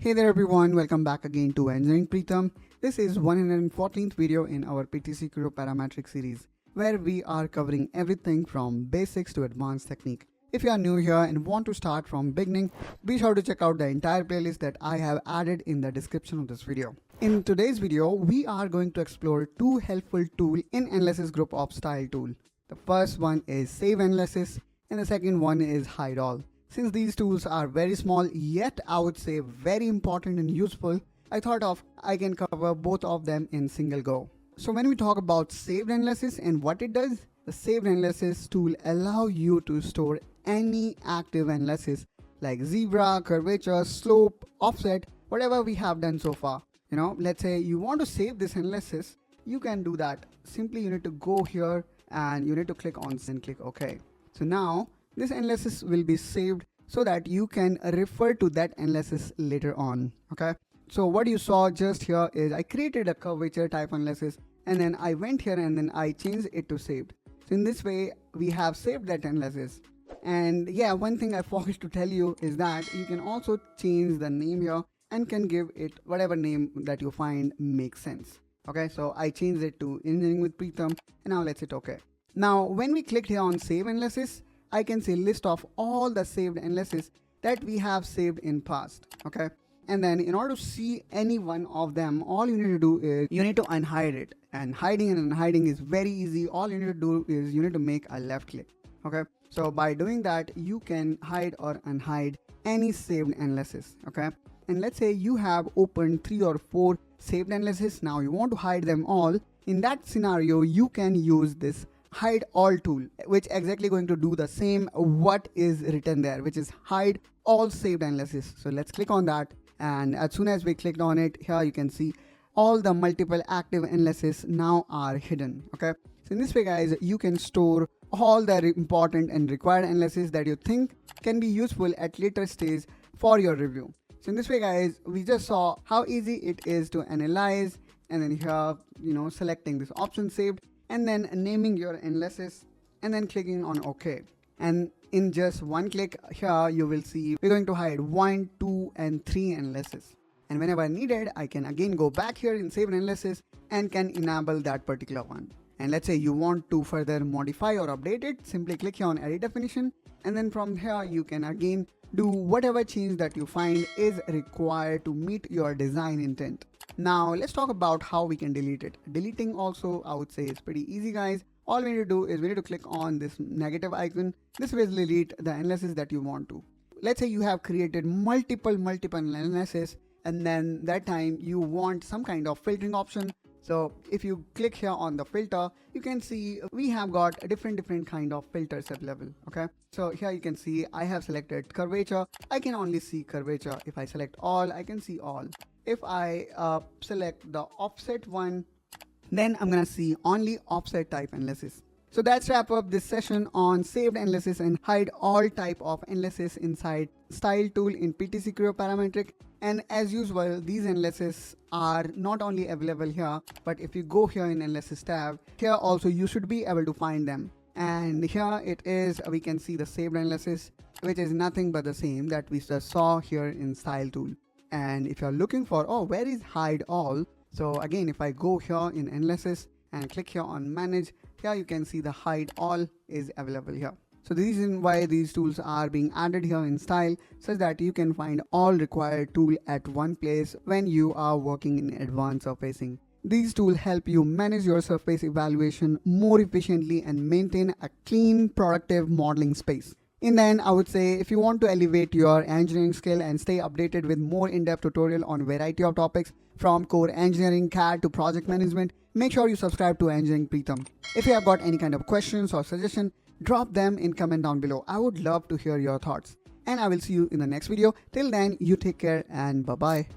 Hey there everyone, welcome back again to Engineering Pritam. This is 114th video in our PTC Creo Parametric series, where we are covering everything from basics to advanced technique. If you are new here and want to start from beginning, be sure to check out the entire playlist that I have added in the description of this video. In today's video, we are going to explore two helpful tools in analysis group of style tool. The first one is save analysis and the second one is hide all. Since these tools are very small, yet I would say very important and useful, I thought I can cover both of them in single go. So when we talk about saved analysis and what it does, the saved analysis tool allow you to store any active analysis like zebra, curvature, slope, offset, whatever we have done so far. Let's say you want to save this analysis, you can do that. Simply you need to go here and you need to click on and click OK. So now this analysis will be saved so that you can refer to that analysis later on. Okay. So what you saw just here is I created a curvature type analysis and then I went here and then I changed it to saved. So in this way we have saved that analysis. And yeah, one thing I forgot to tell you is that you can also change the name here and can give it whatever name that you find makes sense. Okay, so I changed it to Engineering with Pritam and now let's hit OK. Now when we click here on save analysis, I can see a list of all the saved analysis that we have saved in past. Okay, and then in order to see any one of them, all you need to do is you need to unhide it, and hiding and unhiding is very easy. All you need to do is you need to make a left click. Okay, so by doing that you can hide or unhide any saved analysis. Okay, and let's say you have opened 3 or 4 saved analysis. Now you want to hide them all. In that scenario you can use this hide all tool, which exactly going to do the same what is written there, which is hide all saved analysis. So let's click on that, and as soon as we clicked on it, here you can see all the multiple active analysis now are hidden. Okay, so in this way guys, you can store all the important and required analysis that you think can be useful at later stage for your review. So in this way guys, we just saw how easy it is to analyze, and then here selecting this option saved and then naming your analysis and then clicking on OK. And in just one click here you will see we're going to hide 1, 2 and 3 analysis, and whenever needed I can again go back here in save analysis and can enable that particular one. And let's say you want to further modify or update it, simply click here on edit definition, and then from here you can again do whatever change that you find is required to meet your design intent. Now let's talk about how we can delete it. Deleting also I would say is pretty easy guys. All we need to do is we need to click on this negative icon. This will delete the analysis that you want to. Let's say you have created multiple analysis, and then that time you want some kind of filtering option. So if you click here on the filter, you can see we have got a different kind of filters available. Okay, so here you can see I have selected curvature. I can only see curvature. If I select all, I can see all. If I select the offset one, then I'm gonna see only offset type analysis. So that's wrap up this session on saved analysis and hide all type of analysis inside style tool in PTC Creo Parametric. And as usual, these analysis are not only available here, but if you go here in analysis tab, here also you should be able to find them. And here it is, we can see the saved analysis, which is nothing but the same that we just saw here in style tool. And if you're looking for, where is hide all? So again, if I go here in analysis and click here on manage, here you can see the hide all is available here. So the reason why these tools are being added here in style, such that you can find all required tool at one place when you are working in advanced surfacing. These tools help you manage your surface evaluation more efficiently and maintain a clean, productive modeling space. In the end, I would say if you want to elevate your engineering skill and stay updated with more in-depth tutorial on a variety of topics from core engineering, CAD to project management, make sure you subscribe to Engineering Pritam. If you have got any kind of questions or suggestion, drop them in comment down below. I would love to hear your thoughts. And I will see you in the next video. Till then, you take care and bye-bye.